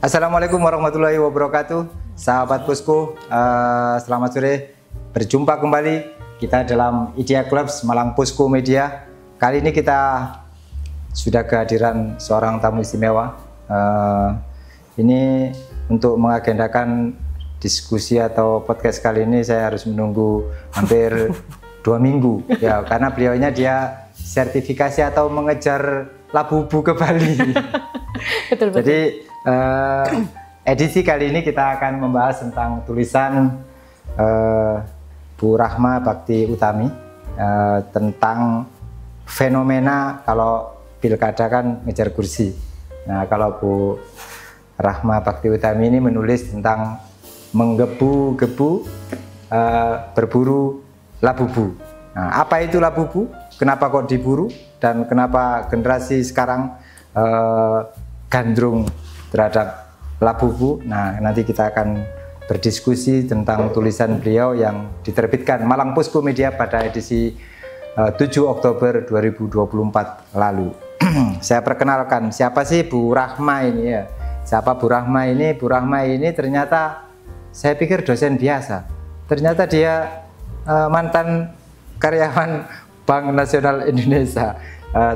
Assalamualaikum warahmatullahi wabarakatuh, sahabat Pusku. Selamat sore, berjumpa kembali kita dalam Idea Clubs Malang Pusku Media. Kali ini kita sudah kehadiran seorang tamu istimewa. Ini untuk mengagendakan diskusi atau podcast kali ini saya harus menunggu hampir 2 minggu ya, karena beliaunya dia sertifikasi atau mengejar labubu ke Bali. Betul. Jadi edisi kali ini kita akan membahas tentang tulisan Bu Rahma Bakti Utami tentang fenomena kalau pilkada kan ngejar kursi. Nah, kalau Bu Rahma Bakti Utami ini menulis tentang menggebu-gebu berburu labubu. Nah, apa itu labubu? Kenapa kok diburu? Dan kenapa generasi sekarang gandrung terhadap labubu? Nah, nanti kita akan berdiskusi tentang tulisan beliau yang diterbitkan Malang Pusku Media pada edisi 7 Oktober 2024 lalu. Saya perkenalkan, siapa sih Bu Rahma ini ya? Siapa Bu Rahma ini? Bu Rahma ini ternyata saya pikir dosen biasa. Ternyata dia mantan karyawan Bank Nasional Indonesia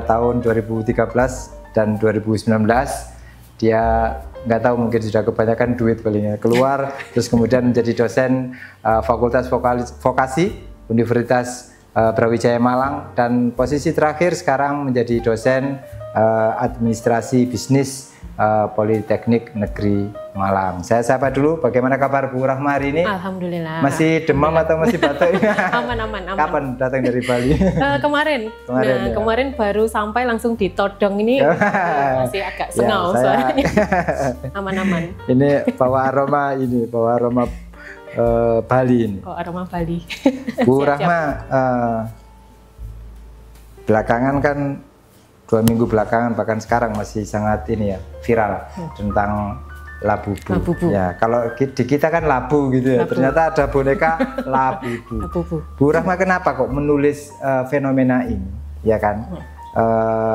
tahun 2013 dan 2019. Dia nggak tahu, mungkin sudah kebanyakan duit palingnya keluar, terus kemudian menjadi dosen Fakultas Vokasi Universitas Brawijaya Malang, dan posisi terakhir sekarang menjadi dosen administrasi bisnis Politeknik Negeri Malang. Saya sapa dulu, bagaimana kabar Bu Rahma hari ini? Alhamdulillah. Masih demam atau masih batuk? Aman. Kapan datang dari Bali? Kemarin. Ya. Kemarin baru sampai langsung ditodong ini. Masih agak sengau soalnya. Aman. Ini bawa aroma Bali ini. Oh, aroma Bali. Bu Rahma, belakangan kan 2 minggu belakangan, bahkan sekarang masih sangat ini ya, viral tentang labubu. Ya, kalau di kita kan labu gitu ya, ternyata ada boneka labubu. Bu Rahma, kenapa kok menulis fenomena ini, ya kan?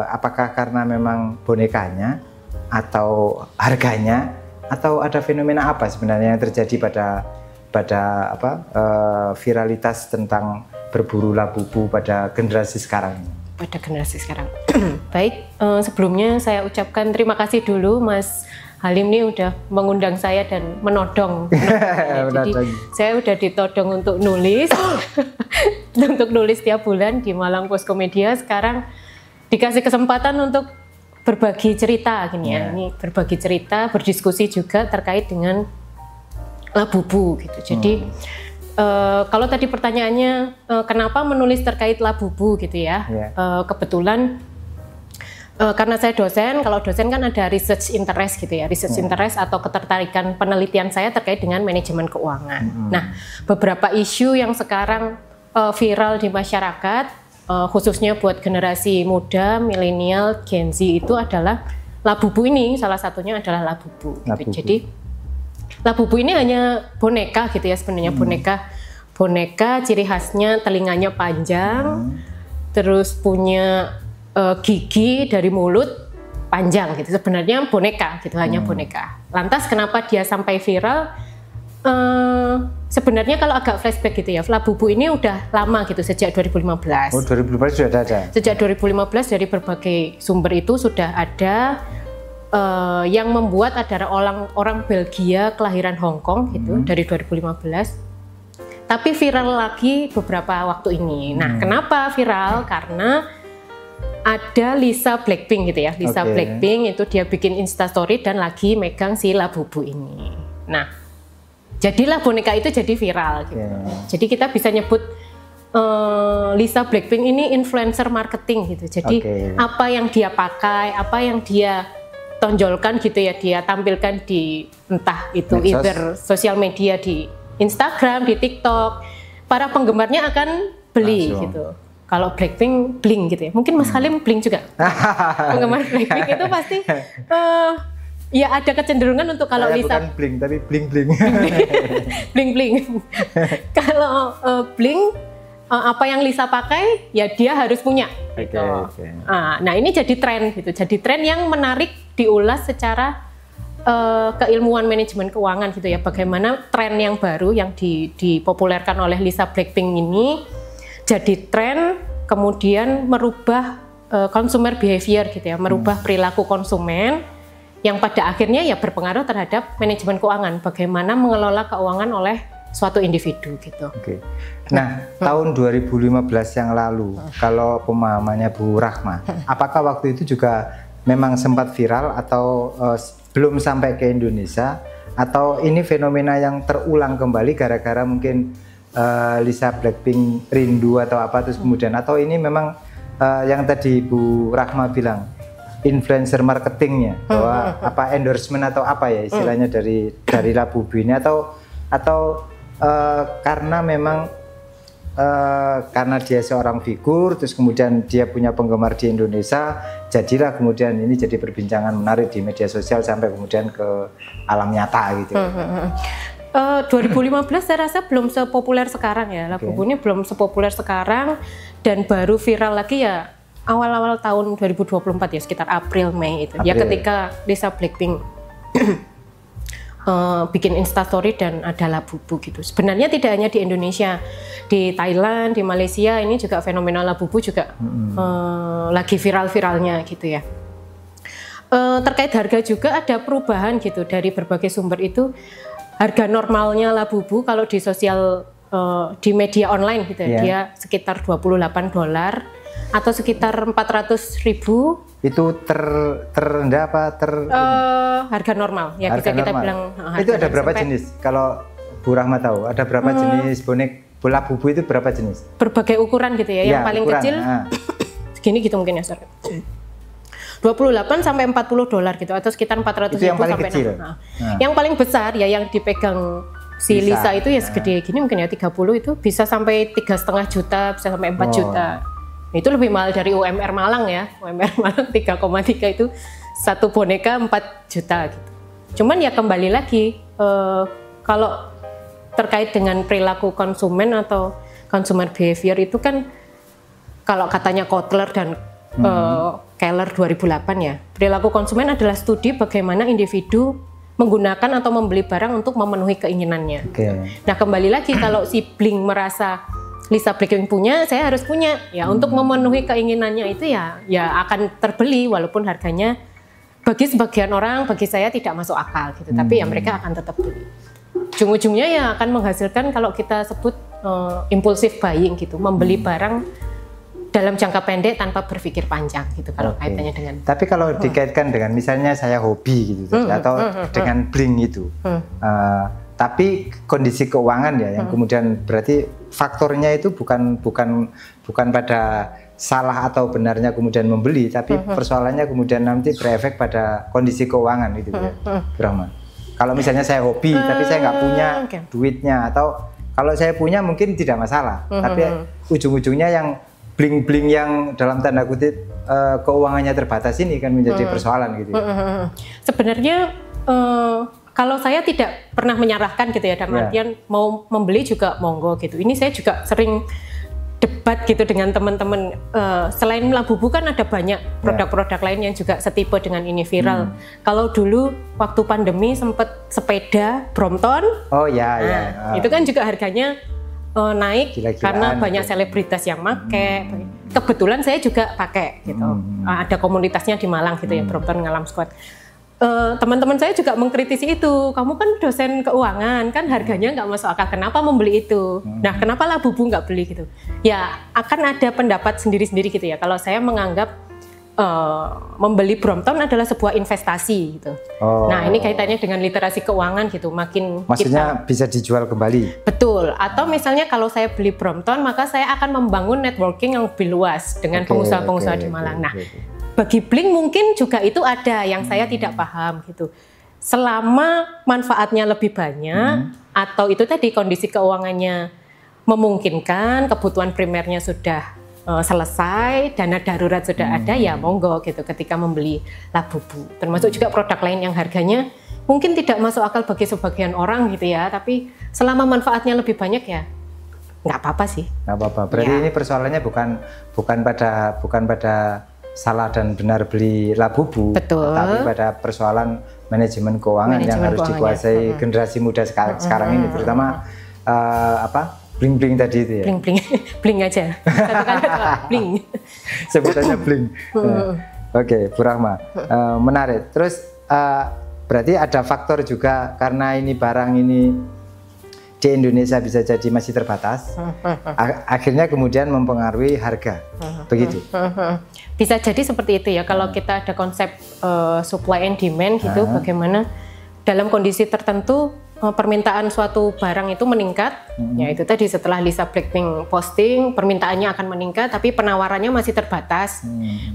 Apakah karena memang bonekanya, atau harganya, atau ada fenomena apa sebenarnya yang terjadi pada viralitas tentang berburu labubu pada generasi sekarang ini? Pada generasi sekarang. Baik, sebelumnya saya ucapkan terima kasih dulu Mas Halim nih udah mengundang saya dan menodong. Jadi saya udah ditodong untuk nulis, untuk nulis tiap bulan di Malang Pusku Media. Sekarang dikasih kesempatan untuk berbagi cerita gini ya. Ini berbagi cerita, berdiskusi juga terkait dengan labubu gitu. Jadi kalau tadi pertanyaannya kenapa menulis terkait labubu gitu ya, kebetulan karena saya dosen, kalau dosen kan ada research interest gitu ya, research interest atau ketertarikan penelitian saya terkait dengan manajemen keuangan. Nah, beberapa isu yang sekarang viral di masyarakat, khususnya buat generasi muda, milenial, Gen Z, itu adalah labubu ini, salah satunya adalah labubu. Gitu. Jadi labubu ini hanya boneka gitu ya sebenarnya, boneka ciri khasnya telinganya panjang, terus punya gigi dari mulut panjang gitu, sebenarnya boneka gitu, hanya boneka. Lantas kenapa dia sampai viral? Sebenarnya kalau agak flashback gitu ya, labubu ini udah lama gitu, sejak 2015. Oh, 2015 sudah ada? Sejak 2015 dari berbagai sumber itu sudah ada. Yang membuat adalah orang Belgia kelahiran Hong Kong gitu, dari 2015. Tapi viral lagi beberapa waktu ini. Nah, kenapa viral? Karena ada Lisa Blackpink gitu ya. Lisa Blackpink itu dia bikin Instastory dan lagi megang si labubu ini. Nah, jadilah boneka itu jadi viral gitu. Jadi kita bisa nyebut Lisa Blackpink ini influencer marketing gitu. Jadi apa yang dia pakai, apa yang dia tonjolkan gitu ya, dia tampilkan di entah itu either sosial media, di Instagram, di TikTok, para penggemarnya akan beli gitu. Kalau Blackpink bling gitu ya, mungkin Mas Halim bling juga. Penggemar Blackpink itu pasti ya ada kecenderungan untuk kalau Lisa bukan bling tapi bling bling. Kalau bling, apa yang Lisa pakai ya dia harus punya gitu. Nah, ini jadi tren gitu, jadi tren yang menarik diulas secara keilmuan manajemen keuangan gitu ya, bagaimana tren yang baru yang dipopulerkan oleh Lisa Blackpink ini jadi tren, kemudian merubah consumer behavior gitu ya, merubah perilaku konsumen yang pada akhirnya ya berpengaruh terhadap manajemen keuangan, bagaimana mengelola keuangan oleh suatu individu gitu. Oke. Nah, tahun 2015 yang lalu, kalau pemahamannya Bu Rahma, apakah waktu itu juga memang sempat viral atau belum sampai ke Indonesia, atau ini fenomena yang terulang kembali gara-gara mungkin Lisa Blackpink rindu atau apa terus kemudian, atau ini memang yang tadi Bu Rahma bilang influencer marketingnya, bahwa apa endorsement atau apa ya istilahnya dari Labubu ini, atau karena memang karena dia seorang figur, terus kemudian dia punya penggemar di Indonesia, jadilah kemudian ini jadi perbincangan menarik di media sosial sampai kemudian ke alam nyata gitu. 2015 saya rasa belum sepopuler sekarang ya, Labubu ini belum sepopuler sekarang, dan baru viral lagi ya awal-awal tahun 2024 ya, sekitar April Mei itu. Ya ketika Lisa Blackpink bikin instastory dan ada Labubu gitu. Sebenarnya tidak hanya di Indonesia, di Thailand, di Malaysia ini juga fenomena Labubu juga lagi viral-viralnya gitu ya. Terkait harga juga ada perubahan gitu dari berbagai sumber itu. Harga normalnya Labubu kalau di sosial di media online gitu ya, dia sekitar $28 atau sekitar 400.000. Itu terendah apa harga normal ya, harga bisa kita normal. bilang. Itu ada berapa jenis? Kalau Bu Rahma tahu, ada berapa jenis bonek Labubu itu berapa jenis? Berbagai ukuran gitu ya. Yang paling kecil segini gitu mungkin ya, sorry. 28 sampai $40 gitu, atau sekitar 400.000 sampai kecil. Yang paling besar ya yang dipegang si Lisa itu ya segede gini mungkin ya, 30 itu bisa sampai 3,5 juta, bisa sampai 4 juta. Itu lebih mahal dari UMR Malang ya. UMR Malang 3,3 itu satu boneka 4 juta gitu. Cuman ya kembali lagi kalau terkait dengan perilaku konsumen atau consumer behavior itu kan, kalau katanya Kotler dan Keller 2008 ya, perilaku konsumen adalah studi bagaimana individu menggunakan atau membeli barang untuk memenuhi keinginannya. Nah kembali lagi, kalau si Blink merasa Lisa Blackpink punya, saya harus punya ya, untuk memenuhi keinginannya itu ya akan terbeli walaupun harganya bagi sebagian orang, bagi saya tidak masuk akal gitu, tapi ya mereka akan tetap beli. Ujung-ujungnya ya akan menghasilkan kalau kita sebut impulsive buying gitu, membeli barang dalam jangka pendek tanpa berpikir panjang gitu kalau kaitannya dengan. Tapi kalau dikaitkan dengan misalnya saya hobi gitu atau dengan Blink itu, tapi kondisi keuangan ya yang kemudian berarti faktornya itu bukan pada salah atau benarnya kemudian membeli, tapi persoalannya kemudian nanti berefek pada kondisi keuangan itu ya, Brahma. Kalau misalnya saya hobi tapi saya nggak punya duitnya, atau kalau saya punya mungkin tidak masalah, tapi ujung-ujungnya yang bling-bling yang dalam tanda kutip keuangannya terbatas ini kan menjadi persoalan gitu. Sebenarnya kalau saya tidak pernah menyalahkan gitu ya, dalam artian mau membeli juga monggo gitu. Ini saya juga sering debat gitu dengan teman-teman. Selain Labubu kan ada banyak produk-produk lain yang juga setipe dengan ini viral. Kalau dulu waktu pandemi sempat sepeda Brompton. Itu kan juga harganya naik karena banyak selebritas yang pakai. Kebetulan saya juga pakai gitu. Ada komunitasnya di Malang gitu ya, Brompton Ngalam Squad. Teman-teman saya juga mengkritisi itu. Kamu kan dosen keuangan, kan harganya nggak masuk akal. Kenapa membeli itu? Nah, kenapa Labubu nggak beli gitu? Ya, akan ada pendapat sendiri-sendiri gitu ya. Kalau saya menganggap membeli Brompton adalah sebuah investasi gitu. Nah, ini kaitannya dengan literasi keuangan gitu. Maksudnya bisa dijual kembali. Betul. Atau misalnya kalau saya beli Brompton, maka saya akan membangun networking yang lebih luas dengan pengusaha-pengusaha di Malang. Nah, bagi Blink mungkin juga itu ada yang saya tidak paham gitu. Selama manfaatnya lebih banyak atau itu tadi kondisi keuangannya memungkinkan, kebutuhan primernya sudah selesai, dana darurat sudah ada, ya monggo gitu ketika membeli Labubu. Termasuk juga produk lain yang harganya mungkin tidak masuk akal bagi sebagian orang gitu ya, tapi selama manfaatnya lebih banyak ya nggak apa-apa sih. Nggak apa-apa. Berarti ini persoalannya bukan pada salah dan benar beli Labubu, tapi pada persoalan manajemen keuangan yang harus dikuasai generasi muda sekarang ini, terutama bling-bling tadi itu ya. Bling-bling, bling aja. Satu kali bling. Sebutannya bling. Oke, Bu Rahma, menarik. Terus berarti ada faktor juga karena ini barang ini di Indonesia bisa jadi masih terbatas, akhirnya kemudian mempengaruhi harga, begitu? Bisa jadi seperti itu ya, kalau kita ada konsep supply and demand gitu, bagaimana dalam kondisi tertentu permintaan suatu barang itu meningkat, ya itu tadi setelah Lisa Blackpink posting, permintaannya akan meningkat, tapi penawarannya masih terbatas,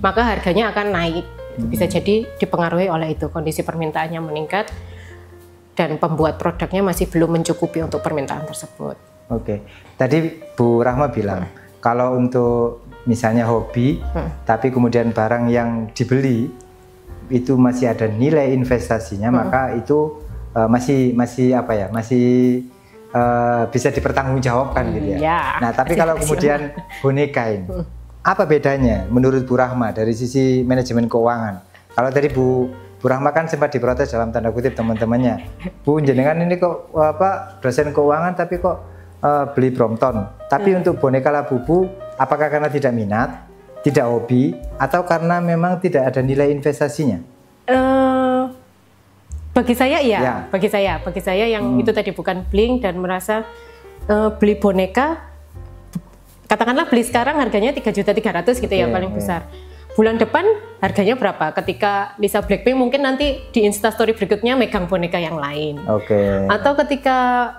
maka harganya akan naik. Bisa jadi dipengaruhi oleh itu, kondisi permintaannya meningkat, dan pembuat produknya masih belum mencukupi untuk permintaan tersebut. Oke, tadi Bu Rahma bilang kalau untuk misalnya hobi, tapi kemudian barang yang dibeli itu masih ada nilai investasinya, maka itu masih bisa dipertanggungjawabkan gitu ya. Nah, tapi kalau kemudian boneka ini, apa bedanya menurut Bu Rahma dari sisi manajemen keuangan? Kalau tadi Bu Rahma kan sempat diprotes dalam tanda kutip teman-temannya, Bu jenengan ini kok dosen keuangan tapi kok beli Brompton. Tapi untuk boneka Labubu, apakah karena tidak minat, tidak hobi, atau karena memang tidak ada nilai investasinya? Bagi saya iya, bagi saya yang itu tadi bukan bling dan merasa beli boneka, katakanlah beli sekarang harganya 3.300.000 gitu ya paling besar. Bulan depan harganya berapa? Ketika Lisa Blackpink mungkin nanti di Instastory berikutnya megang boneka yang lain. Atau ketika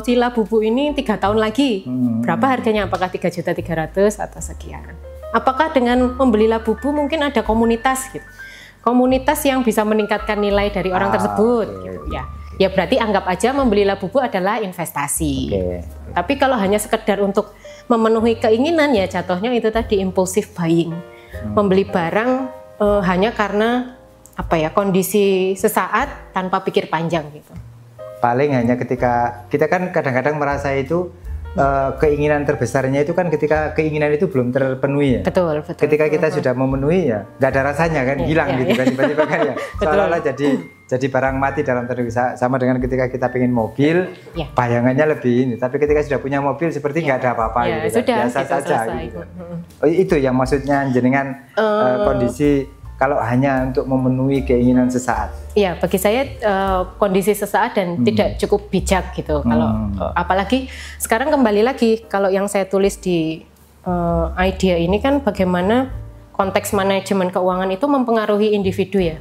si Labubu ini 3 tahun lagi, berapa harganya? Apakah 3.300.000 atau sekian? Apakah dengan membeli Labubu mungkin ada komunitas gitu? Komunitas yang bisa meningkatkan nilai dari orang tersebut gitu ya. Ya berarti anggap aja membeli Labubu adalah investasi. Tapi kalau hanya sekedar untuk memenuhi keinginan ya jatuhnya itu tadi impulsive buying. Membeli barang hanya karena kondisi sesaat tanpa pikir panjang gitu. Paling hanya ketika kita kan kadang-kadang merasa itu keinginan terbesarnya itu kan ketika keinginan itu belum terpenuhi ya. Betul. Ketika kita sudah memenuhi ya nggak ada rasanya kan, hilang gitu kan tiba-tiba kan ya. Seolah-olah jadi barang mati dalam tanda kutip, sama dengan ketika kita pengen mobil, bayangannya lebih ini. Tapi ketika sudah punya mobil seperti nggak ada apa-apa gitu, biasa saja gitu. Itu yang maksudnya jenengan kondisi kalau hanya untuk memenuhi keinginan sesaat. Iya, bagi saya kondisi sesaat dan tidak cukup bijak gitu. Kalau apalagi sekarang kembali lagi kalau yang saya tulis di idea ini kan bagaimana konteks manajemen keuangan itu mempengaruhi individu ya.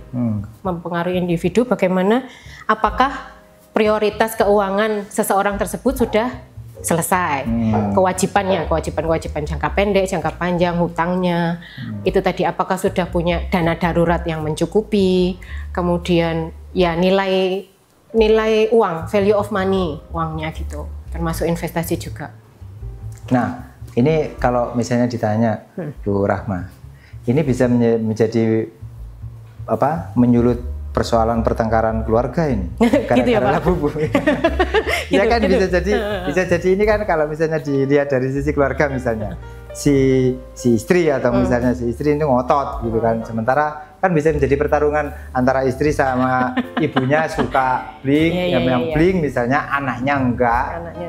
Mempengaruhi individu bagaimana apakah prioritas keuangan seseorang tersebut sudah selesai, kewajiban jangka pendek, jangka panjang, hutangnya, itu tadi apakah sudah punya dana darurat yang mencukupi, kemudian ya nilai uang, value of money, uangnya gitu, termasuk investasi juga. Nah, ini kalau misalnya ditanya Bu Rahma, ini bisa menjadi menyulut persoalan pertengkaran keluarga ini gitu ya Pak? Labubu. Ya kan bisa jadi ini kan kalau misalnya dilihat dari sisi keluarga misalnya si istri atau misalnya si istri ini ngotot gitu kan, sementara kan bisa menjadi pertarungan antara istri sama ibunya suka bling, yang bling misalnya anaknya enggak,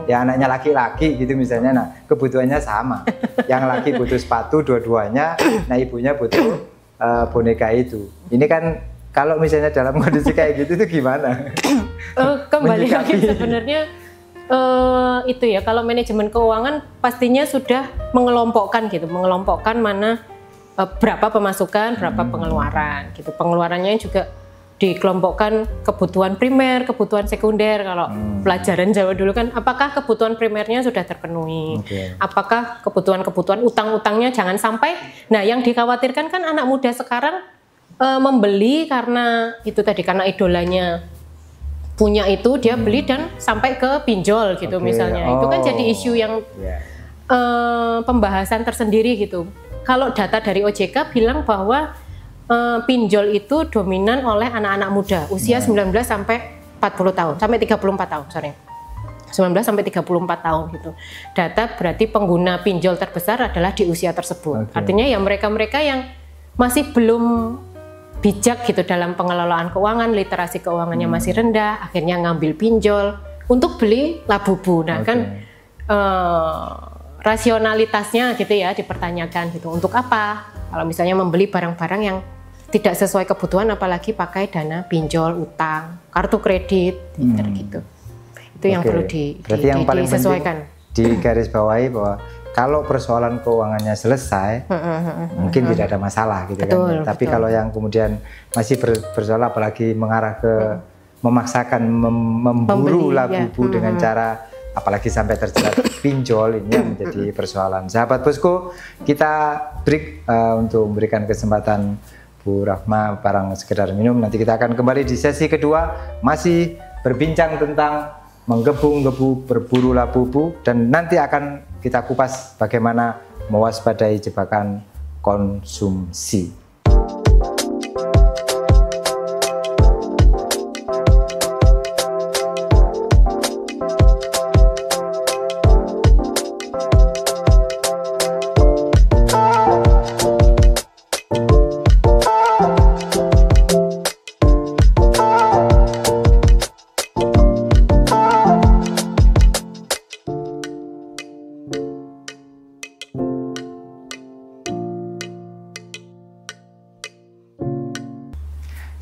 ya anaknya laki-laki gitu misalnya, nah kebutuhannya sama, yang laki butuh sepatu dua-duanya, nah ibunya butuh boneka itu. Ini kan kalau misalnya dalam kondisi kayak gitu itu gimana? Kembali lagi sebenarnya itu ya, kalau manajemen keuangan pastinya sudah mengelompokkan mana berapa pemasukan, berapa pengeluaran gitu. Pengeluarannya juga dikelompokkan kebutuhan primer, kebutuhan sekunder. Kalau pelajaran Jawa dulu kan, apakah kebutuhan primernya sudah terpenuhi? Apakah kebutuhan utang-utangnya jangan sampai. Nah, yang dikhawatirkan kan anak muda sekarang membeli karena itu tadi, karena idolanya punya itu, dia beli dan sampai ke pinjol gitu misalnya. Itu kan jadi isu yang pembahasan tersendiri gitu. Kalau data dari OJK bilang bahwa pinjol itu dominan oleh anak-anak muda usia 19 sampai 40 tahun, sampai 34 tahun, 19 sampai 34 tahun gitu. Data berarti pengguna pinjol terbesar adalah di usia tersebut. Artinya ya mereka-mereka yang masih belum bijak gitu dalam pengelolaan keuangan, literasi keuangannya masih rendah, akhirnya ngambil pinjol untuk beli Labubu. Nah kan rasionalitasnya gitu ya dipertanyakan gitu, untuk apa? Kalau misalnya membeli barang-barang yang tidak sesuai kebutuhan, apalagi pakai dana pinjol, utang, kartu kredit, gitu. Itu yang perlu disesuaikan. Di garis bawahi bahwa kalau persoalan keuangannya selesai, mungkin tidak ada masalah gitu kan. Tapi kalau yang kemudian masih bersoal, apalagi mengarah ke memaksakan memburu Labubu dengan cara apalagi sampai terjerat pinjol, ini yang menjadi persoalan. Sahabat Posko, kita break untuk memberikan kesempatan Bu Rahma barang sekedar minum. Nanti kita akan kembali di sesi kedua, masih berbincang tentang menggebu-gebu berburu Labubu, dan nanti akan kita kupas bagaimana mewaspadai jebakan konsumsi.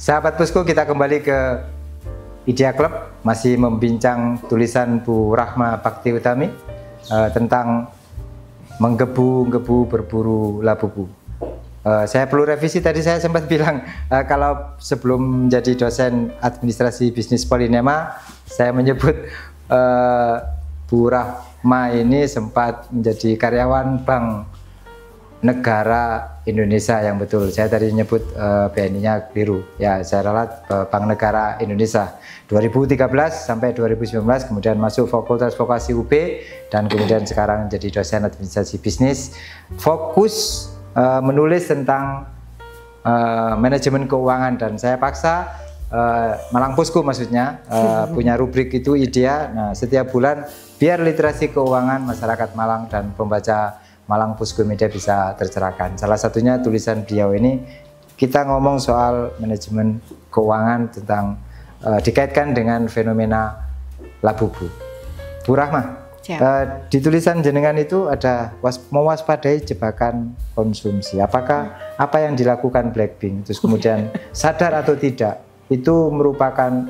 Sahabat Posko, kita kembali ke Idea Club, masih membincang tulisan Bu Rahma Bakti Utami tentang menggebu-gebu berburu Labubu. Saya perlu revisi, tadi saya sempat bilang kalau sebelum menjadi dosen administrasi bisnis Polinema, saya menyebut Bu Rahma ini sempat menjadi karyawan Bank Negara Indonesia yang betul. Saya tadi nyebut BNI-nya biru. Ya, saya ralat Bank Negara Indonesia 2013 sampai 2019, kemudian masuk Fakultas Vokasi UB, dan kemudian sekarang jadi dosen administrasi bisnis. Fokus menulis tentang manajemen keuangan, dan saya paksa Malang Posko maksudnya punya rubrik itu Idea. Nah, setiap bulan biar literasi keuangan masyarakat Malang dan pembaca Malang Posko Media bisa tercerahkan. Salah satunya tulisan beliau ini, kita ngomong soal manajemen keuangan tentang dikaitkan dengan fenomena Labubu. Bu Rahma, di tulisan jenengan itu ada mewaspadai jebakan konsumsi. Apakah apa yang dilakukan Blackpink, terus kemudian sadar atau tidak, itu merupakan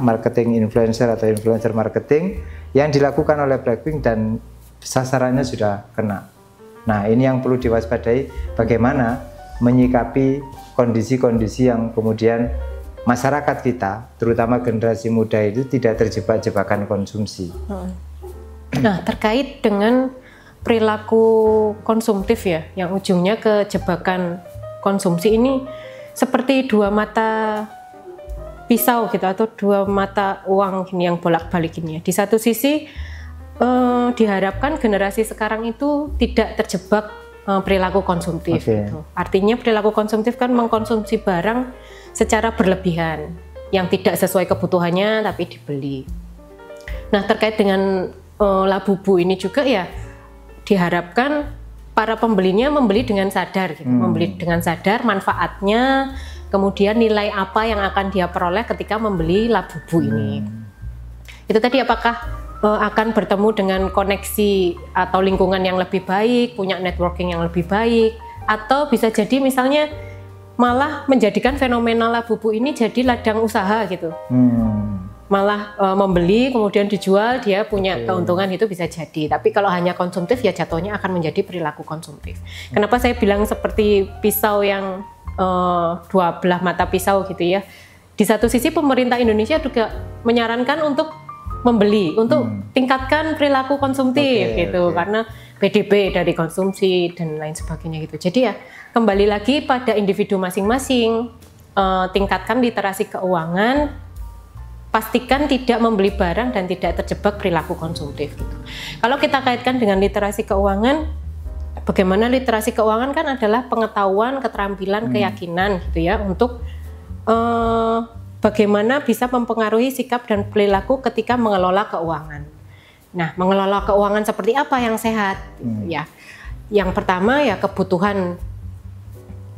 marketing influencer atau influencer marketing yang dilakukan oleh Blackpink dan sasarannya sudah kena. Nah, ini yang perlu diwaspadai, bagaimana menyikapi kondisi-kondisi yang kemudian masyarakat kita, terutama generasi muda itu tidak terjebak jebakan konsumsi. Nah, terkait dengan perilaku konsumtif ya, yang ujungnya ke jebakan konsumsi ini seperti dua mata pisau gitu, atau dua mata uang gini yang bolak-balik ini ya. Di satu sisi diharapkan generasi sekarang itu tidak terjebak perilaku konsumtif gitu. Artinya perilaku konsumtif kan mengkonsumsi barang secara berlebihan yang tidak sesuai kebutuhannya tapi dibeli. Nah, terkait dengan Labubu ini juga ya, diharapkan para pembelinya membeli dengan sadar gitu. Membeli dengan sadar manfaatnya, kemudian nilai apa yang akan dia peroleh ketika membeli Labubu ini. Itu tadi, apakah akan bertemu dengan koneksi atau lingkungan yang lebih baik, punya networking yang lebih baik, atau bisa jadi misalnya malah menjadikan fenomena Labubu ini jadi ladang usaha gitu. Malah membeli kemudian dijual, dia punya keuntungan, itu bisa jadi. Tapi kalau hanya konsumtif ya jatuhnya akan menjadi perilaku konsumtif. Kenapa saya bilang seperti pisau yang dua belah mata pisau gitu ya. Di satu sisi pemerintah Indonesia juga menyarankan untuk membeli, untuk tingkatkan perilaku konsumtif gitu, karena PDB dari konsumsi dan lain sebagainya gitu. Jadi ya kembali lagi pada individu masing-masing, tingkatkan literasi keuangan, pastikan tidak membeli barang dan tidak terjebak perilaku konsumtif gitu. Kalau kita kaitkan dengan literasi keuangan, bagaimana literasi keuangan kan adalah pengetahuan, keterampilan, keyakinan gitu ya, untuk bagaimana bisa mempengaruhi sikap dan perilaku ketika mengelola keuangan. Nah, mengelola keuangan seperti apa yang sehat? Ya, yang pertama ya kebutuhan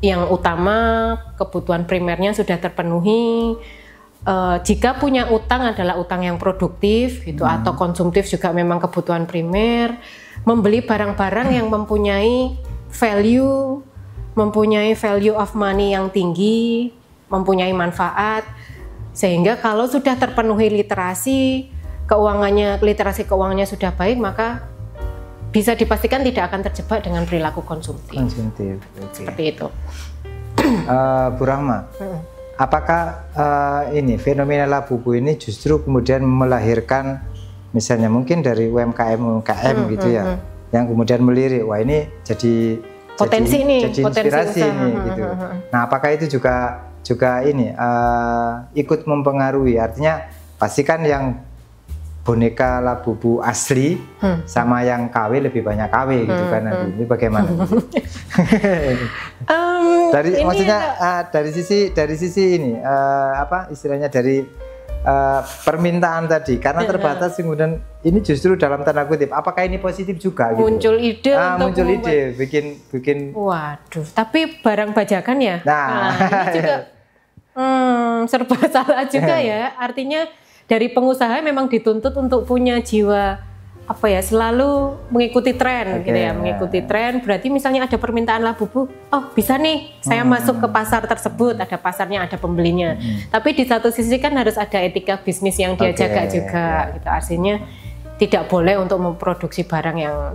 yang utama kebutuhan primernya sudah terpenuhi. Jika punya utang adalah utang yang produktif gitu, atau konsumtif juga memang kebutuhan primer, membeli barang-barang yang mempunyai value of money yang tinggi, mempunyai manfaat, sehingga kalau sudah terpenuhi literasi keuangannya sudah baik, maka bisa dipastikan tidak akan terjebak dengan perilaku konsumtif. Okay. Seperti itu. Bu Rahma, apakah ini fenomena labubu ini justru kemudian melahirkan misalnya mungkin dari UMKM gitu ya, yang kemudian melirik, wah ini jadi inspirasi ini gitu. Nah, apakah itu juga ini ikut mempengaruhi? Artinya pastikan yang boneka labubu asli sama yang KW lebih banyak KW gitu kan nanti. Ini bagaimana? dari sisi ini apa istilahnya dari permintaan tadi karena terbatas, kemudian ini justru dalam tanda kutip apakah ini positif juga gitu? Muncul ide bikin waduh, tapi barang bajakan ya. Nah ini juga serba salah juga ya. Artinya dari pengusaha memang dituntut untuk punya jiwa apa ya, selalu mengikuti tren gitu ya, mengikuti tren. Berarti misalnya ada permintaan labubu, oh bisa nih saya masuk ke pasar tersebut, ada pasarnya, ada pembelinya. Tapi di satu sisi kan harus ada etika bisnis yang dia jaga juga gitu. Artinya tidak boleh untuk memproduksi barang yang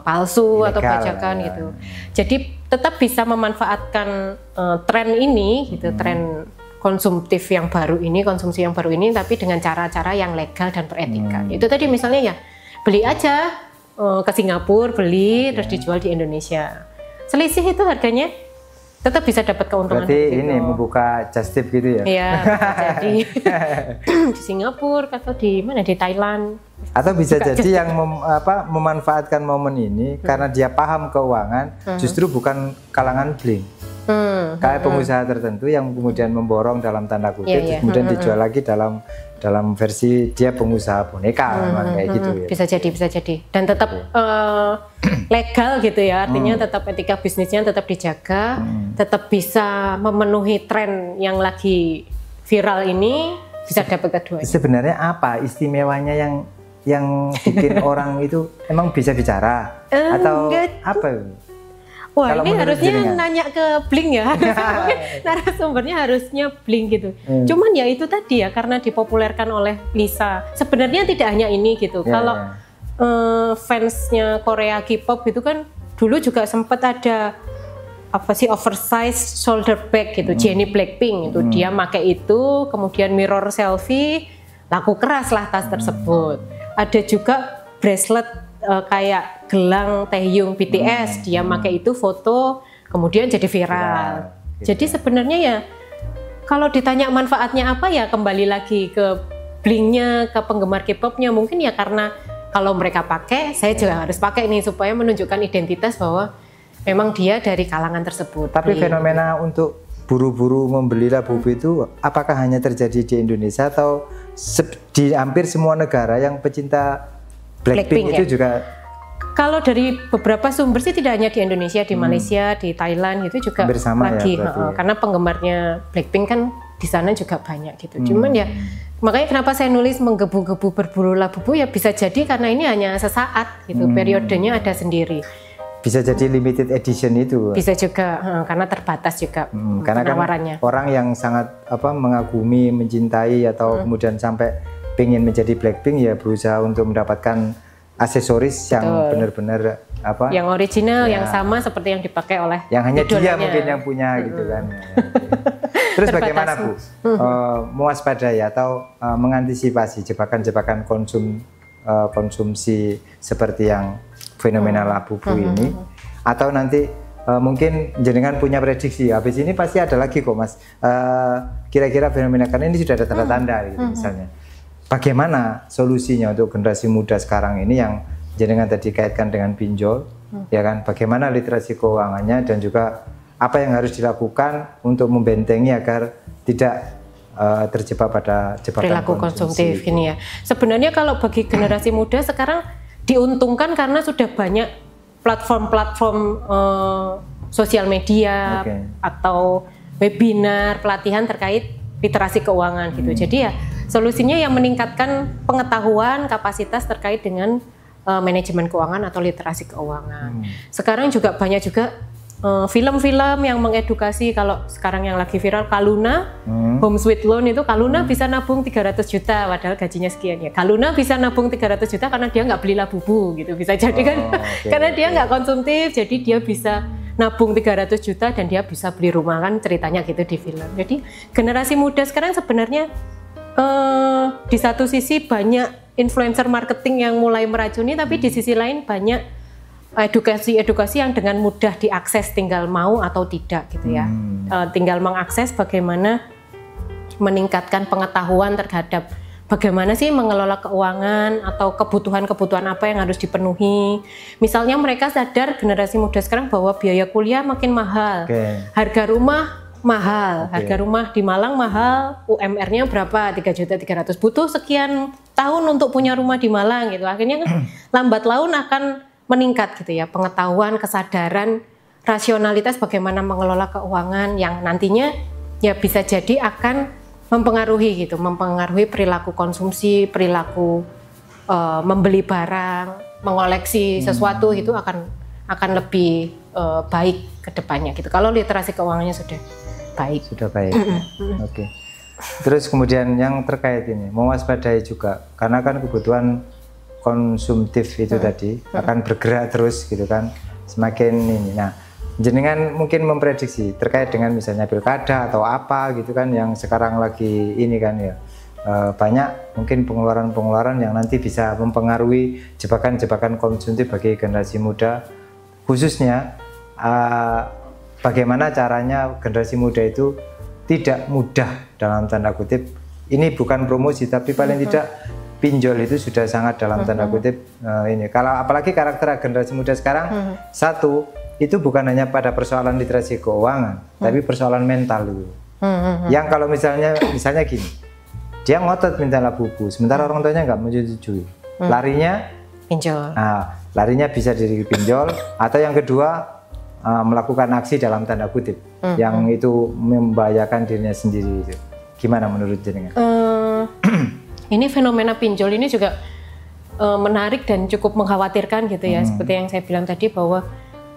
palsu ilegal, atau bajakan gitu. Jadi tetap bisa memanfaatkan tren ini gitu, tren konsumtif yang baru ini, konsumsi yang baru ini, tapi dengan cara-cara yang legal dan beretika. Itu tadi misalnya ya, beli aja ke Singapura, terus dijual di Indonesia. Selisih itu harganya tetap bisa dapat keuntungan. Berarti ini membuka just tip gitu ya? Iya, jadi di Singapura atau di mana, di Thailand. Atau bisa jadi yang memanfaatkan momen ini karena dia paham keuangan, justru bukan kalangan bling. Kayak pengusaha tertentu yang kemudian memborong dalam tanda kutip, kemudian dijual lagi dalam versi dia pengusaha boneka, kayak gitu ya. Bisa jadi dan tetap legal gitu ya, artinya tetap etika bisnisnya tetap dijaga, tetap bisa memenuhi tren yang lagi viral ini, bisa dapat keduanya. Sebenarnya apa istimewanya yang bikin orang itu emang bisa bicara atau apa? Wah, ini harusnya nanya ke Blink ya. Narasumbernya harusnya Blink gitu. Cuman ya itu tadi ya, karena dipopulerkan oleh Lisa. Sebenarnya tidak hanya ini gitu. Kalau fansnya Korea K-pop itu kan dulu juga sempat ada apa sih, oversize shoulder bag gitu, Jennie Blackpink itu dia pakai itu, kemudian mirror selfie, laku keras lah tas tersebut. Ada juga bracelet kayak gelang Taehyung BTS, dia pakai itu foto, kemudian jadi viral. Jadi sebenarnya ya kalau ditanya manfaatnya apa ya, kembali lagi ke Blinknya, ke penggemar K-popnya, mungkin ya karena kalau mereka pakai, saya juga harus pakai nih supaya menunjukkan identitas bahwa memang dia dari kalangan tersebut. Tapi fenomena untuk buru-buru membeli labubu itu apakah hanya terjadi di Indonesia atau di hampir semua negara yang pecinta Blackpink itu juga? Kalau dari beberapa sumber sih tidak hanya di Indonesia, di Malaysia, di Thailand itu juga bersama lagi, ya, karena penggemarnya Blackpink kan di sana juga banyak gitu. Cuman ya makanya kenapa saya nulis menggebu-gebu berburu labubu ya, bisa jadi karena ini hanya sesaat gitu, periodenya ada sendiri. Bisa jadi limited edition itu. Bisa juga karena terbatas juga karena penawarannya. Kan orang yang sangat mengagumi, mencintai atau kemudian sampai pengen menjadi Blackpink ya berusaha untuk mendapatkan aksesoris yang benar-benar yang original, yang sama seperti yang dipakai oleh yang hanya dia mungkin yang punya gitu kan. Terus bagaimana Bu mewaspadai atau mengantisipasi jebakan-jebakan konsumsi seperti yang fenomena labubu ini, atau nanti mungkin jenengan punya prediksi habis ini pasti ada lagi kok Mas, kira-kira fenomena, karena ini sudah ada tanda-tanda gitu misalnya. Bagaimana solusinya untuk generasi muda sekarang ini yang jenengan tadi kaitkan dengan pinjol, ya kan? Bagaimana literasi keuangannya dan juga apa yang harus dilakukan untuk membentengi agar tidak terjebak pada jebakan perilaku konsumtif ini ya. Sebenarnya kalau bagi generasi muda sekarang diuntungkan karena sudah banyak platform-platform sosial media atau webinar, pelatihan terkait literasi keuangan gitu. Jadi ya solusinya yang meningkatkan pengetahuan, kapasitas terkait dengan manajemen keuangan atau literasi keuangan. Sekarang juga banyak juga film-film yang mengedukasi. Kalau sekarang yang lagi viral Kaluna, Home Sweet Loan itu Kaluna bisa nabung 300 juta padahal gajinya sekian ya. Kaluna bisa nabung 300 juta karena dia nggak beli Labubu gitu. Bisa jadi kan karena dia nggak konsumtif, jadi dia bisa nabung 300 juta dan dia bisa beli rumah, kan ceritanya gitu di film. Jadi generasi muda sekarang sebenarnya di satu sisi banyak influencer marketing yang mulai meracuni, tapi di sisi lain banyak edukasi yang dengan mudah diakses, tinggal mau atau tidak gitu ya. Tinggal mengakses bagaimana meningkatkan pengetahuan terhadap bagaimana sih mengelola keuangan atau kebutuhan-kebutuhan apa yang harus dipenuhi. Misalnya mereka sadar, generasi muda sekarang, bahwa biaya kuliah makin mahal, harga rumah mahal, harga rumah di Malang mahal, UMR-nya berapa, 3.300.000, butuh sekian tahun untuk punya rumah di Malang gitu. Akhirnya lambat laun akan meningkat gitu ya, pengetahuan, kesadaran, rasionalitas bagaimana mengelola keuangan yang nantinya ya bisa jadi akan mempengaruhi gitu, mempengaruhi perilaku konsumsi, perilaku membeli barang, mengoleksi sesuatu itu akan lebih baik ke depannya gitu. Kalau literasi keuangannya sudah baik. Sudah baik. Oke. Terus kemudian yang terkait ini, mewaspadai juga karena kan kebutuhan konsumtif itu tadi akan bergerak terus gitu kan, semakin ini. Nah, jenengan mungkin memprediksi terkait dengan misalnya pilkada atau apa gitu kan yang sekarang lagi ini kan ya, banyak mungkin pengeluaran-pengeluaran yang nanti bisa mempengaruhi jebakan-jebakan konsumtif bagi generasi muda, khususnya bagaimana caranya generasi muda itu tidak mudah dalam tanda kutip, ini bukan promosi tapi paling tidak pinjol itu sudah sangat dalam tanda kutip ini. Kalau apalagi karakter generasi muda sekarang, satu itu bukan hanya pada persoalan literasi keuangan, tapi persoalan mental itu. Yang kalau misalnya gini, dia ngotot minta Labubu, sementara orang tuanya nggak menyetujui, larinya pinjol. Nah, larinya bisa dari pinjol, atau yang kedua melakukan aksi dalam tanda kutip, yang itu membahayakan dirinya sendiri itu. Gimana menurut jenengan? Ini fenomena pinjol ini juga menarik dan cukup mengkhawatirkan gitu ya. Seperti yang saya bilang tadi bahwa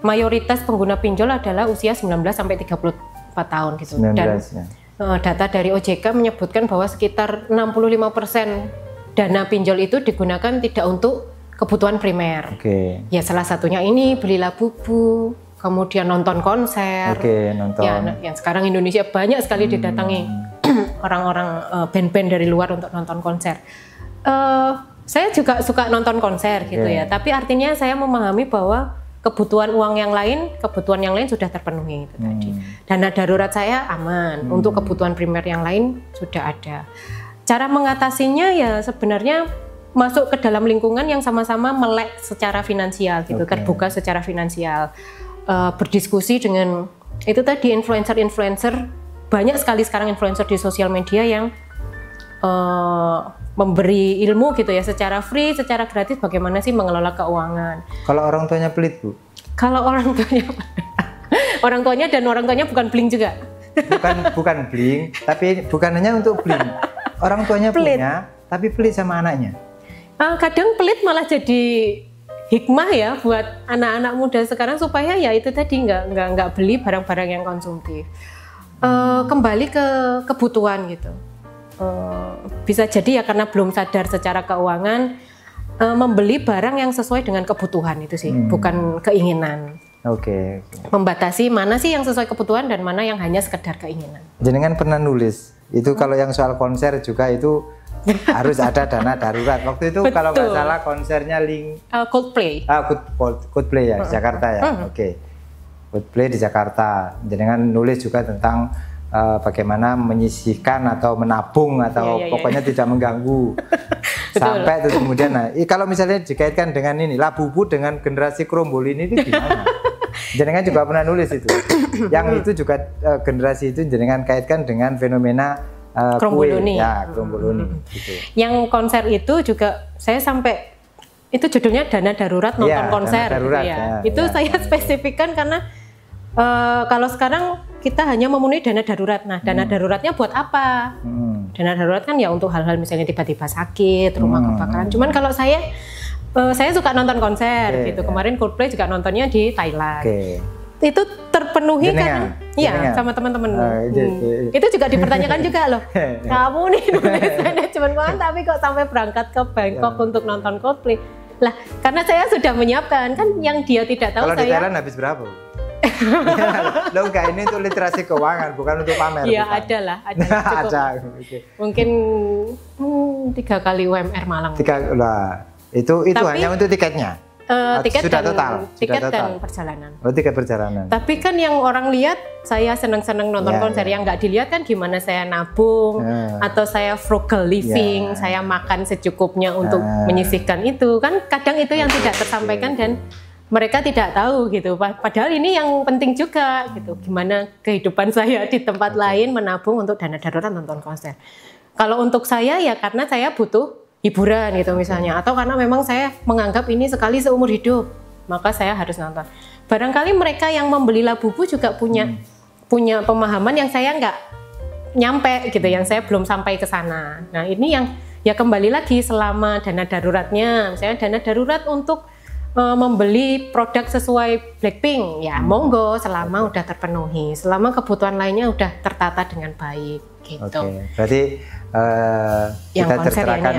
mayoritas pengguna pinjol adalah usia 19 sampai 34 tahun gitu. 19, dan ya. Data dari OJK menyebutkan bahwa sekitar 65% dana pinjol itu digunakan tidak untuk kebutuhan primer. Ya salah satunya ini beli Labubu, kemudian nonton konser. Nonton. Ya, yang sekarang Indonesia banyak sekali didatangi orang-orang band-band dari luar untuk nonton konser. Saya juga suka nonton konser gitu ya, tapi artinya saya memahami bahwa kebutuhan yang lain sudah terpenuhi itu tadi. Dana darurat saya aman, untuk kebutuhan primer yang lain sudah ada. Cara mengatasinya ya sebenarnya masuk ke dalam lingkungan yang sama-sama melek secara finansial gitu, terbuka secara finansial, berdiskusi dengan itu tadi influencer. Banyak sekali sekarang influencer di sosial media yang memberi ilmu gitu ya, secara free, secara gratis bagaimana sih mengelola keuangan. Kalau orang tuanya pelit, Bu? Kalau orang tuanya dan orang tuanya bukan bling juga. Bukan bling, tapi bukan hanya untuk bling. Orang tuanya pelit. Punya, tapi pelit sama anaknya. Kadang pelit malah jadi hikmah ya buat anak-anak muda sekarang supaya ya itu tadi nggak beli barang-barang yang konsumtif. Kembali ke kebutuhan gitu. Bisa jadi ya karena belum sadar secara keuangan, membeli barang yang sesuai dengan kebutuhan itu sih, bukan keinginan. Membatasi mana sih yang sesuai kebutuhan dan mana yang hanya sekedar keinginan. Jenengan pernah nulis itu kalau yang soal konser juga itu harus ada dana darurat. Waktu itu kalau nggak salah konsernya Coldplay. Coldplay ya, di Jakarta ya. Coldplay di Jakarta, jenengan nulis juga tentang bagaimana menyisihkan atau menabung atau pokoknya tidak mengganggu sampai terus kemudian. Nah, kalau misalnya dikaitkan dengan ini Labubu dengan generasi Krombol ini itu gimana? Jenengan juga pernah nulis itu. Yang itu juga generasi itu jenengan kaitkan dengan fenomena Kromboloni. Kromboloni. Gitu. Yang konser itu juga saya sampai itu judulnya dana darurat nonton konser darurat, gitu ya. Itu saya spesifikkan karena Kalau sekarang kita hanya memenuhi dana darurat. Nah, dana daruratnya buat apa? Dana darurat kan ya untuk hal-hal misalnya tiba-tiba sakit, rumah kebakaran. Cuman kalau saya suka nonton konser gitu. Kemarin Coldplay juga nontonnya di Thailand. Itu terpenuhi karena ya sama teman-teman. Itu juga dipertanyakan juga loh. Kamu nih nulis manajemen keuangan tapi kok sampai berangkat ke Bangkok untuk nonton Coldplay. Lah, karena saya sudah menyiapkan kan yang dia tidak tahu. Kalau di Thailand habis berapa? Lo enggak, ini untuk literasi keuangan, bukan untuk pamer. Iya, ada lah, ada. Mungkin 3 kali UMR Malang. 3 lah. Itu tapi, hanya untuk tiketnya. Tiket sudah dan total. Tiket sudah dan total. perjalanan. Oh, tiket perjalanan. Tapi kan yang orang lihat saya seneng-seneng nonton konser, yang nggak dilihat kan gimana saya nabung atau saya frugal living, saya makan secukupnya untuk menyisihkan itu. Kan kadang itu yang tidak tersampaikan dan mereka tidak tahu gitu. Padahal ini yang penting juga gitu. Gimana kehidupan saya di tempat lain menabung untuk dana darurat nonton konser. Kalau untuk saya ya karena saya butuh hiburan gitu misalnya. Atau karena memang saya menganggap ini sekali seumur hidup. Maka saya harus nonton. Barangkali mereka yang membeli Labubu juga punya pemahaman yang saya nggak nyampe gitu. Yang saya belum sampai ke sana. Nah ini yang ya kembali lagi selama dana daruratnya. Misalnya dana darurat untuk membeli produk sesuai Blackpink ya monggo selama udah terpenuhi, selama kebutuhan lainnya udah tertata dengan baik gitu. Berarti kita tercerahkan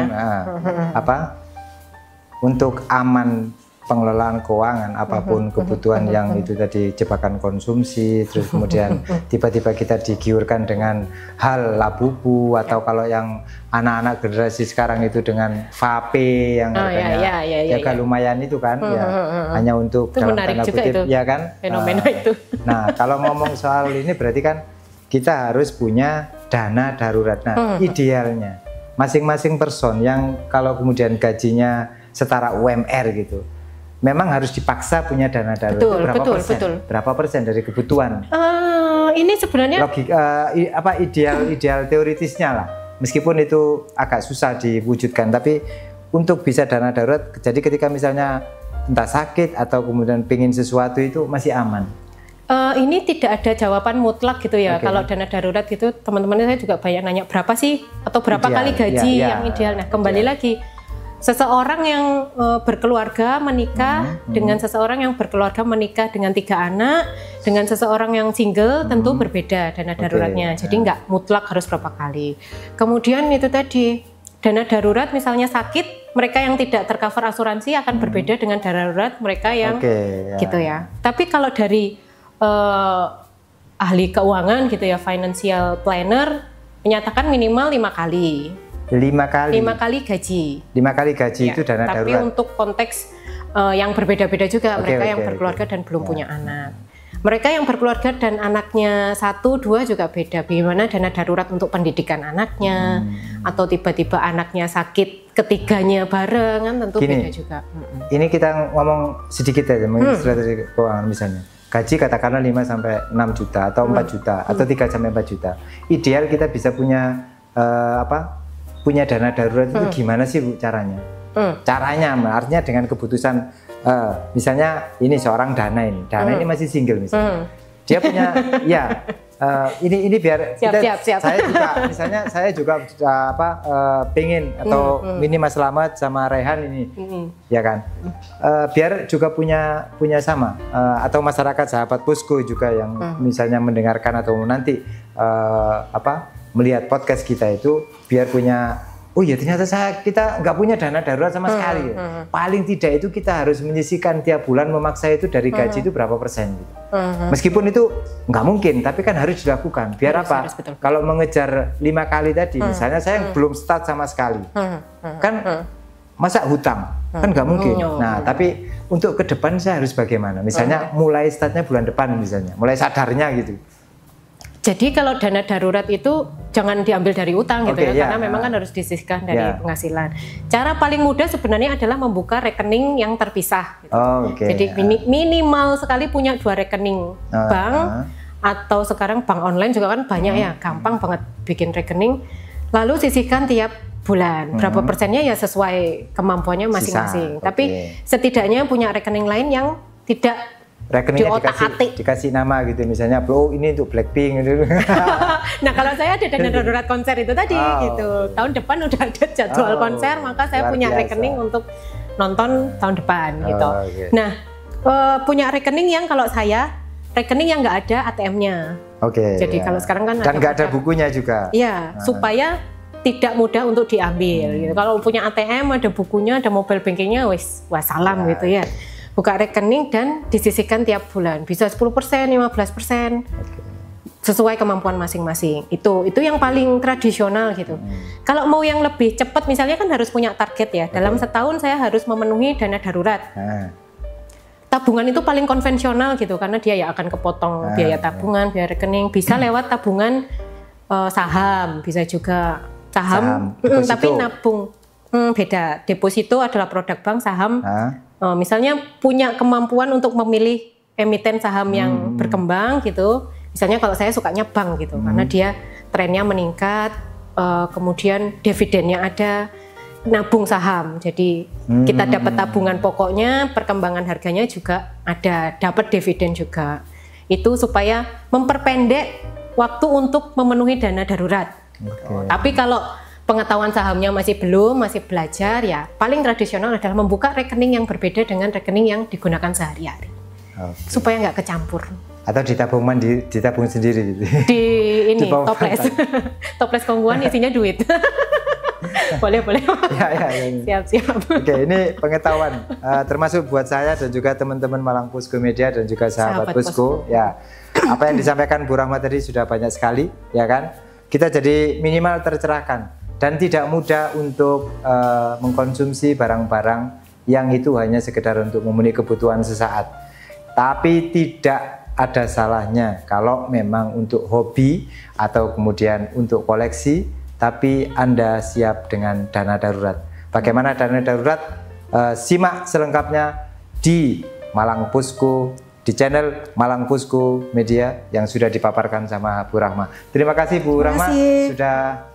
untuk aman pengelolaan keuangan apapun kebutuhan yang itu tadi jebakan konsumsi, terus kemudian tiba-tiba kita digiurkan dengan hal Labubu atau kalau yang anak-anak generasi sekarang itu dengan vape yang harganya lumayan itu kan hanya untuk itu dalam menarik tanda juga kutip itu, ya kan fenomena itu. Nah kalau ngomong soal ini berarti kan kita harus punya dana darurat. Nah idealnya masing-masing person yang kalau kemudian gajinya setara UMR gitu memang harus dipaksa punya dana darurat. Berapa persen dari kebutuhan? Ini sebenarnya ideal teoritisnya lah. Meskipun itu agak susah diwujudkan, tapi untuk bisa dana darurat, jadi ketika misalnya entah sakit atau kemudian pingin sesuatu itu masih aman. Ini tidak ada jawaban mutlak gitu ya. Kalau dana darurat gitu, teman-teman saya juga banyak nanya berapa sih atau berapa kali gaji yang ideal. Nah kembali lagi. Seseorang yang berkeluarga menikah dengan seseorang yang berkeluarga menikah dengan 3 anak, dengan seseorang yang single tentu berbeda dana daruratnya. Jadi nggak mutlak harus berapa kali. Kemudian itu tadi dana darurat misalnya sakit, mereka yang tidak tercover asuransi akan berbeda dengan dana darurat mereka yang gitu ya. Tapi kalau dari ahli keuangan gitu ya, financial planner menyatakan minimal 5 kali. 5 kali gaji. 5 kali gaji itu dana darurat. Tapi untuk konteks yang berbeda-beda juga, mereka yang berkeluarga dan belum punya anak. Mereka yang berkeluarga dan anaknya 1, 2 juga beda. Bagaimana dana darurat untuk pendidikan anaknya, atau tiba-tiba anaknya sakit ketiganya bareng kan tentu beda juga. Ini kita ngomong sedikit aja mengenai strategi keuangan misalnya. Gaji katakanlah 5 sampai 6 juta atau 4 juta atau 3 sampai 4 juta. Ideal kita bisa punya punya dana darurat itu gimana sih Bu caranya? Caranya artinya dengan keputusan misalnya ini seorang Dana ini masih single misalnya. Dia punya ini biar siap. saya juga pengen atau Minimal Selamat sama Rehan ini ya kan. Biar juga punya sama atau masyarakat sahabat Posko juga yang misalnya mendengarkan atau nanti melihat podcast kita itu biar punya ternyata kita nggak punya dana darurat sama sekali. Paling tidak itu kita harus menyisihkan tiap bulan memaksa itu dari gaji itu berapa persen gitu. Meskipun itu nggak mungkin tapi kan harus dilakukan biar apa? Kalau mengejar 5 kali tadi misalnya saya belum start sama sekali kan masa hutang kan nggak mungkin. Nah tapi untuk ke depan saya harus bagaimana? Misalnya mulai startnya bulan depan misalnya mulai sadarnya gitu. Jadi kalau dana darurat itu jangan diambil dari utang gitu karena memang kan harus disisihkan dari penghasilan. Cara paling mudah sebenarnya adalah membuka rekening yang terpisah. Gitu. Jadi minimal sekali punya 2 rekening bank atau sekarang bank online juga kan banyak ya, gampang banget bikin rekening. Lalu sisihkan tiap bulan. Berapa persennya ya sesuai kemampuannya masing-masing. Tapi setidaknya punya rekening lain yang tidak rekeningnya dikasih nama gitu, misalnya oh ini untuk Blackpink gitu. Nah kalau saya ada dana darurat konser itu tadi gitu, tahun depan udah ada jadwal konser, maka saya punya rekening untuk nonton tahun depan gitu. Okay. Nah punya rekening yang kalau saya rekening yang nggak ada ATM-nya. Jadi kalau sekarang kan dan nggak ada bukunya juga. Iya, supaya tidak mudah untuk diambil. Gitu. Kalau punya ATM, ada bukunya, ada mobile bankingnya, wassalam gitu ya. Buka rekening dan disisihkan tiap bulan, bisa 10%, 15%, sesuai kemampuan masing-masing. Itu yang paling tradisional gitu. Kalau mau yang lebih cepat, misalnya kan harus punya target ya. Dalam setahun saya harus memenuhi dana darurat. Tabungan itu paling konvensional gitu, karena dia ya akan kepotong biaya tabungan, biaya rekening. Bisa lewat tabungan saham, bisa juga saham. Tapi nabung beda. Deposito adalah produk bank, saham. Misalnya punya kemampuan untuk memilih emiten saham yang berkembang gitu. Misalnya kalau saya sukanya bank gitu, karena dia trennya meningkat, kemudian dividennya ada, nabung saham. Jadi kita dapat tabungan pokoknya, perkembangan harganya juga ada, dapat dividen juga. Itu supaya memperpendek waktu untuk memenuhi dana darurat. Tapi kalau pengetahuan sahamnya masih belum, masih belajar, ya paling tradisional adalah membuka rekening yang berbeda dengan rekening yang digunakan sehari-hari, supaya nggak kecampur. Atau ditabung sendiri gitu. Di toples, toples kongguan isinya duit. boleh. Siap. Oke, ini pengetahuan termasuk buat saya dan juga teman-teman Malang Posko Media dan juga sahabat Posko. Ya, apa yang disampaikan Bu Rahma tadi sudah banyak sekali, ya kan? Kita jadi minimal tercerahkan. Dan tidak mudah untuk mengkonsumsi barang-barang yang itu hanya sekedar untuk memenuhi kebutuhan sesaat. Tapi tidak ada salahnya kalau memang untuk hobi atau kemudian untuk koleksi, tapi Anda siap dengan dana darurat. Bagaimana dana darurat? Simak selengkapnya di Malang Posko, di channel Malang Posko Media yang sudah dipaparkan sama Bu Rahma. Terima kasih Bu Rahma sudah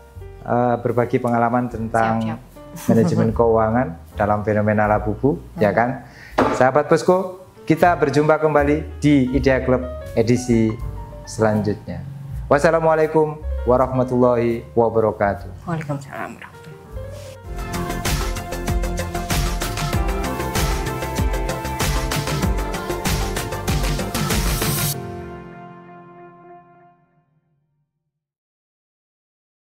berbagi pengalaman tentang manajemen keuangan dalam fenomena Labubu, ya kan? Sahabat Posko, kita berjumpa kembali di Idea Club edisi selanjutnya. Wassalamualaikum warahmatullahi wabarakatuh. Waalaikumsalam.